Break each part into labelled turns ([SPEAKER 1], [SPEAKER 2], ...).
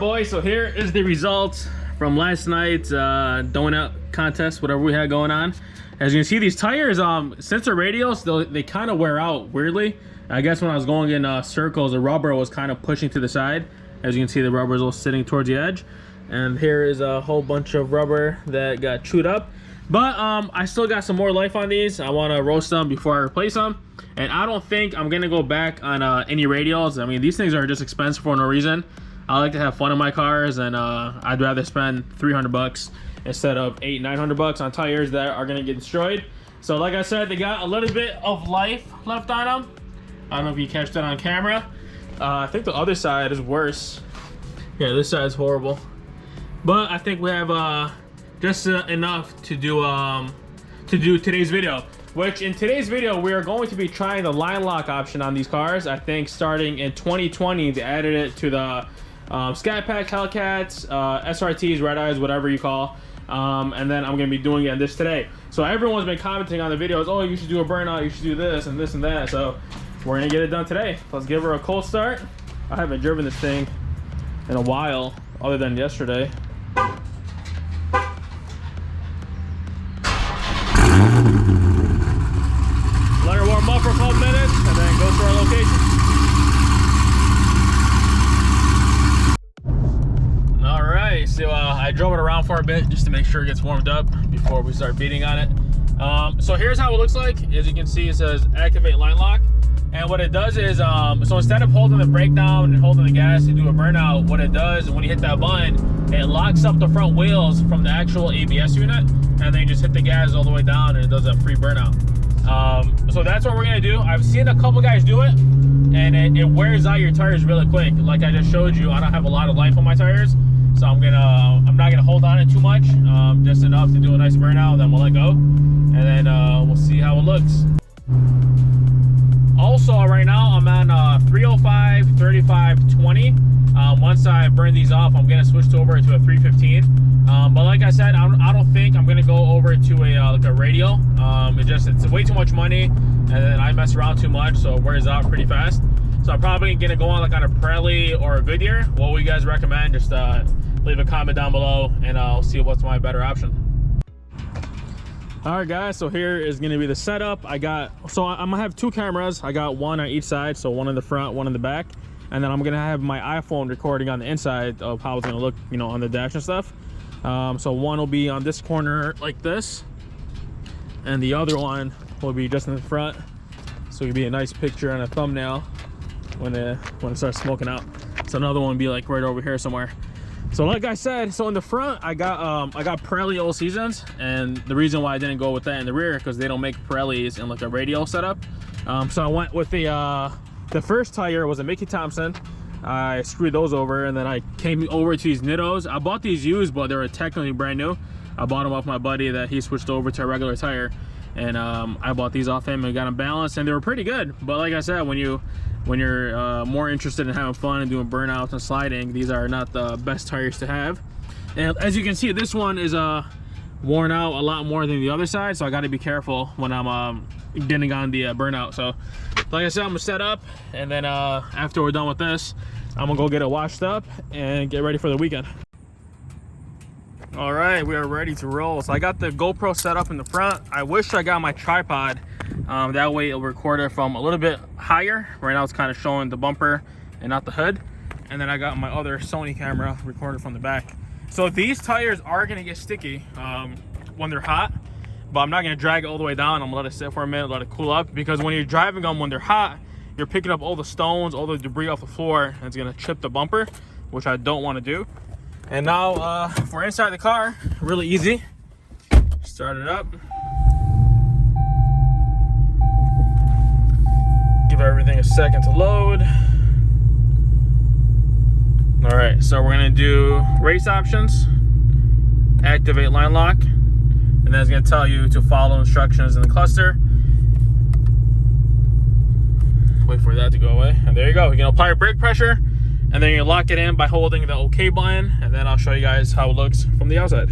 [SPEAKER 1] boys, so here is the results from last night's donut contest, whatever we had going on. As you can see, these tires, since they're radials, they kind of wear out weirdly. I guess when I was going in circles, the rubber was kind of pushing to the side. As you can see, the rubber is all sitting towards the edge. And here is a whole bunch of rubber that got chewed up. But I still got some more life on these. I want to roast them before I replace them. And I don't think I'm going to go back on any radials. I mean, these things are just expensive for no reason. I like to have fun in my cars, and I'd rather spend $300 instead of $800-900 on tires that are going to get destroyed. So like I said, they got a little bit of life left on them. I don't know if you catch that on camera. I think the other side is worse. Yeah, this side is horrible. But I think we have just enough to do today's video. Which in today's video, we are going to be trying the line lock option on these cars. I think starting in 2020, they added it to the Scat Pack, Hellcats, SRTs, Red Eyes, whatever you call. And then I'm going to be doing it on this today. So everyone's been commenting on the videos, oh, you should do a burnout, you should do this and this and that. So we're going to get it done today. Let's give her a cold start. I haven't driven this thing in a while, other than yesterday. Let her warm up for a couple minutes and then go to our location. All right, so I drove it around for a bit just to make sure it gets warmed up before we start beating on it. So here's how it looks like. As you can see, it says activate line lock. And what it does is, so instead of holding the brake down and holding the gas to do a burnout, what it does, when you hit that button, it locks up the front wheels from the actual ABS unit, and then you just hit the gas all the way down and it does a free burnout. So that's what we're gonna do. I've seen a couple guys do it, and it wears out your tires really quick. Like I just showed you, I don't have a lot of life on my tires, so I'm not gonna hold on it too much, just enough to do a nice burnout, then we'll let go, and then we'll see how it looks. Also, right now I'm on 305, 35, 20. Once I burn these off, I'm gonna switch over to a 315. But like I said, I don't think I'm gonna go over to like a radial. It's way too much money, and then I mess around too much, so it wears out pretty fast. So I'm probably gonna go on like on a Pirelli or a Goodyear. What would you guys recommend? Just leave a comment down below, and I'll see what's my better option. All right, guys, so here is gonna be the setup. I'm gonna have two cameras. I got one on each side, so one in the front, one in the back, and then I'm gonna have my iPhone recording on the inside of how it's gonna look, you know, on the dash and stuff. So one will be on this corner like this, and the other one will be just in the front, so it'll be a nice picture and a thumbnail when it starts smoking out. So another one will be like right over here somewhere. So like I said, so in the front I got Pirelli All Seasons, and the reason why I didn't go with that in the rear, because they don't make Pirellis in like a radial setup. So I went with the first tire was a Mickey Thompson. I screwed those over, and then I came over to these Nittos. I bought these used, but they were technically brand new. I bought them off my buddy that he switched over to a regular tire, and I bought these off him and got them balanced, and they were pretty good. But like I said, when you're more interested in having fun and doing burnouts and sliding, these are not the best tires to have. And as you can see, this one is worn out a lot more than the other side, so I got to be careful when I'm getting on the burnout. So like I said, I'm gonna set up, and then after we're done with this, I'm gonna go get it washed up and get ready for the weekend. All right, we are ready to roll. So I got the GoPro set up in the front. I wish I got my tripod. That way it'll record it from a little bit higher. Right now it's kind of showing the bumper and not the hood. And then I got my other Sony camera recorded from the back. So these tires are gonna get sticky when they're hot, but I'm not gonna drag it all the way down. I'm gonna let it sit for a minute, let it cool up, because when you're driving them when they're hot, you're picking up all the stones, all the debris off the floor, and it's gonna chip the bumper, which I don't want to do. And now if we're inside the car, really easy. Start it up. Give everything a second to load. All right, so we're gonna do race options, activate line lock, and then it's gonna tell you to follow instructions in the cluster. Wait for that to go away, and there you go. You can apply your brake pressure, and then you lock it in by holding the OK button, and then I'll show you guys how it looks from the outside.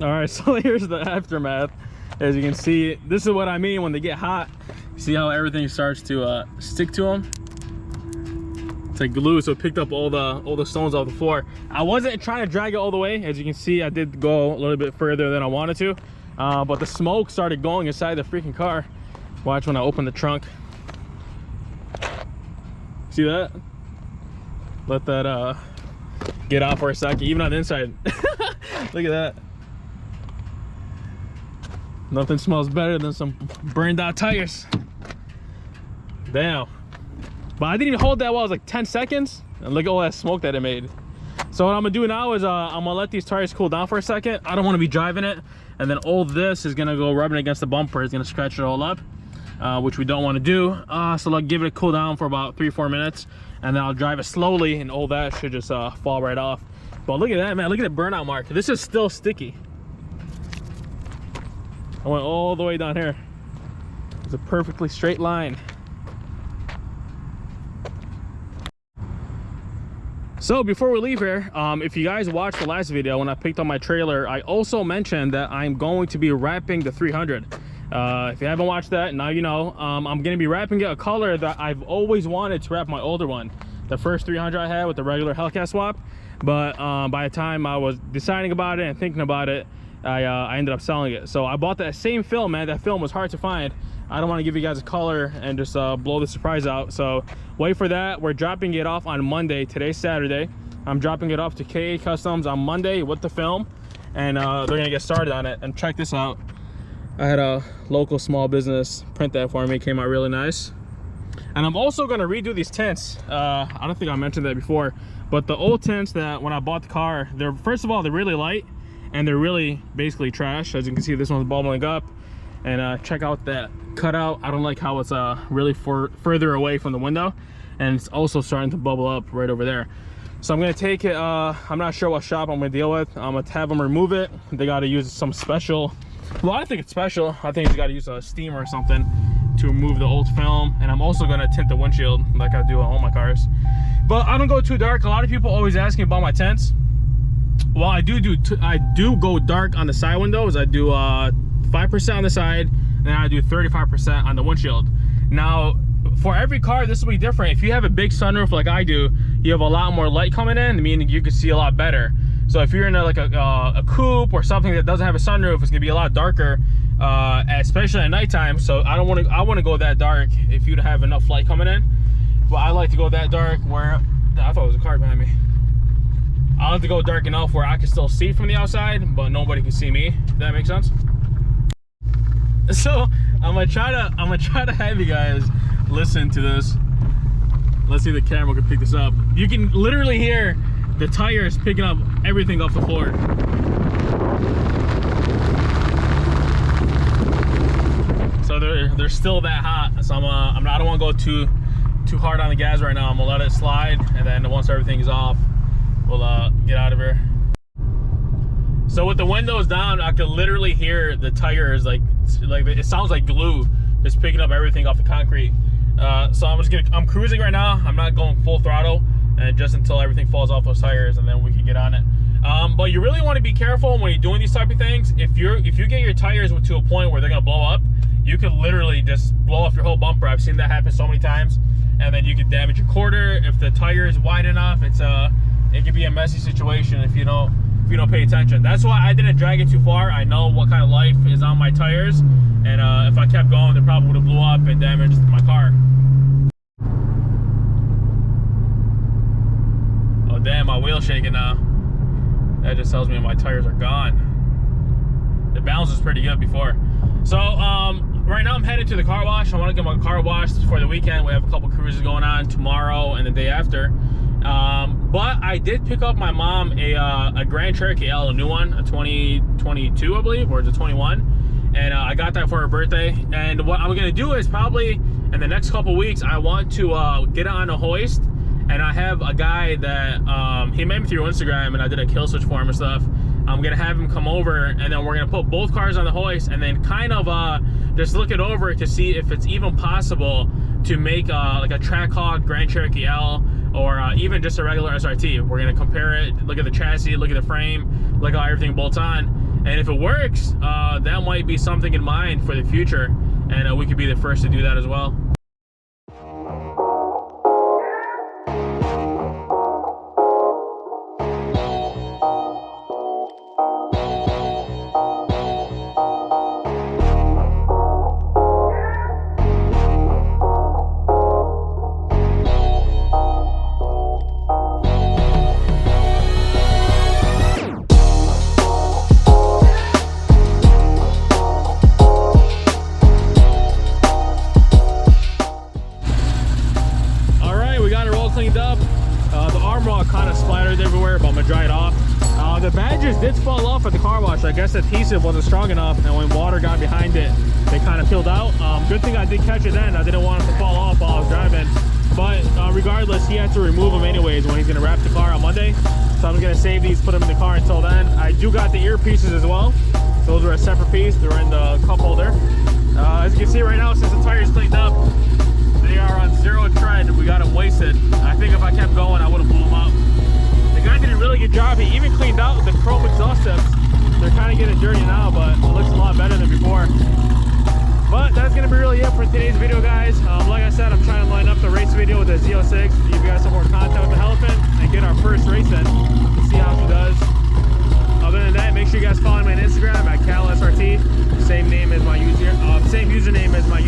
[SPEAKER 1] All right, so here's the aftermath. As you can see, this is what I mean when they get hot. See how everything starts to stick to them? It's like glue, so it picked up all the stones off the floor. I wasn't trying to drag it all the way. As you can see, I did go a little bit further than I wanted to, but the smoke started going inside the freaking car. Watch when I open the trunk. See that? Let that get out for a second, even on the inside. Look at that. Nothing smells better than some burned out tires. Damn. But I didn't even hold that while. It was like 10 seconds. And look at all that smoke that it made. So what I'm gonna do now is I'm gonna let these tires cool down for a second. I don't wanna be driving it. And then all this is gonna go rubbing against the bumper. It's gonna scratch it all up, which we don't wanna do. So I'll give it a cool down for about 3-4 minutes. And then I'll drive it slowly and all that should just fall right off. But look at that, man. Look at the burnout mark. This is still sticky. I went all the way down here. It's a perfectly straight line. So before we leave here, if you guys watched the last video when I picked up my trailer, I also mentioned that I'm going to be wrapping the 300. If you haven't watched that, now you know. I'm going to be wrapping it a color that I've always wanted to wrap my older one. The first 300 I had with the regular Hellcat swap. But by the time I was deciding about it and thinking about it, I ended up selling it. So I bought that same film, man. That film was hard to find. I don't want to give you guys a color and just blow the surprise out. So wait for that. We're dropping it off on Monday. Today's Saturday. I'm dropping it off to KA Customs on Monday with the film, and they're gonna get started on it. And check this out. I had a local small business print that for me. It came out really nice. And I'm also gonna redo these tints. I don't think I mentioned that before, but the old tints that when I bought the car, they're, first of all, they're really light. And they're really basically trash. As you can see, this one's bubbling up. And check out that cutout. I don't like how it's really further away from the window. And it's also starting to bubble up right over there. So I'm gonna take it, I'm not sure what shop I'm gonna deal with. I'm gonna have them remove it. They gotta use some special, well, I think it's special. I think you gotta use a steamer or something to remove the old film. And I'm also gonna tint the windshield like I do on all my cars. But I don't go too dark. A lot of people always ask me about my tints. Well, I do go dark on the side windows. I do 5% on the side, and then I do 35% on the windshield. Now, for every car, this will be different. If you have a big sunroof like I do, you have a lot more light coming in, meaning you can see a lot better. So if you're in a coupe or something that doesn't have a sunroof, it's gonna be a lot darker, especially at nighttime. So I want to go that dark if you have enough light coming in. But I like to go that dark where, I thought it was a car behind me. I like to go dark enough where I can still see from the outside, but nobody can see me. If that makes sense. So I'm gonna try to have you guys listen to this. Let's see if the camera can pick this up. You can literally hear the tire is picking up everything off the floor. So they're still that hot. So I don't want to go too hard on the gas right now. I'm gonna let it slide, and then once everything's off, we'll get out of here. So with the windows down, I could literally hear the tires like it sounds like glue, just picking up everything off the concrete. So I'm cruising right now. I'm not going full throttle, and just until everything falls off those tires, and then we can get on it. But you really want to be careful when you're doing these type of things. If you get your tires to a point where they're gonna blow up, you could literally just blow off your whole bumper. I've seen that happen so many times, and then you could damage your quarter. If the tire is wide enough, it could be a messy situation if you don't pay attention. That's why I didn't drag it too far. I know what kind of life is on my tires, and if I kept going, they probably would have blew up and damaged my car. Oh damn, my wheel's shaking now. That just tells me my tires are gone. The balance was pretty good before. So right now I'm headed to the car wash. I want to get my car washed for the weekend. We have a couple cruises going on tomorrow and the day after. But I did pick up my mom a Grand Cherokee L, a new one, a 2022 I believe, or it's a 21, and I got that for her birthday. And what I'm gonna do is probably in the next couple weeks I want to get it on a hoist, and I have a guy that he met me through Instagram, and I did a kill switch for him and stuff. I'm gonna have him come over, and then we're gonna put both cars on the hoist, and then kind of just look it over to see if it's even possible to make like a Trackhawk Grand Cherokee L, or even just a regular SRT. We're gonna compare it, look at the chassis, look at the frame, look how everything bolts on, and if it works, that might be something in mind for the future, and we could be the first to do that as well. Cleaned up. The arm rod kind of splattered everywhere, but I'm gonna dry it off. The badges did fall off at the car wash. I guess the adhesive wasn't strong enough, and when water got behind it, they kind of peeled out. Good thing I did catch it then. I didn't want it to fall off while I was driving. But regardless, he had to remove them anyways when he's gonna wrap the car on Monday. So I'm gonna save these, put them in the car until then. I do got the earpieces as well. Those are a separate piece. They're in the cup holder. As you can see right now, since the tire's cleaned up, they are on zero tread. We got them wasted. I think if I kept going, I would have blew them up. The guy did a really good job. He even cleaned out the chrome exhaust tips. They're kind of getting dirty now, but it looks a lot better than before. But that's going to be really it for today's video, guys. Like I said, I'm trying to line up the race video with the Z06 to give you guys some more content with the Hellephant and get our first race in to see how she does. Other than that, make sure you guys follow me on Instagram at CalSRT. Same username as my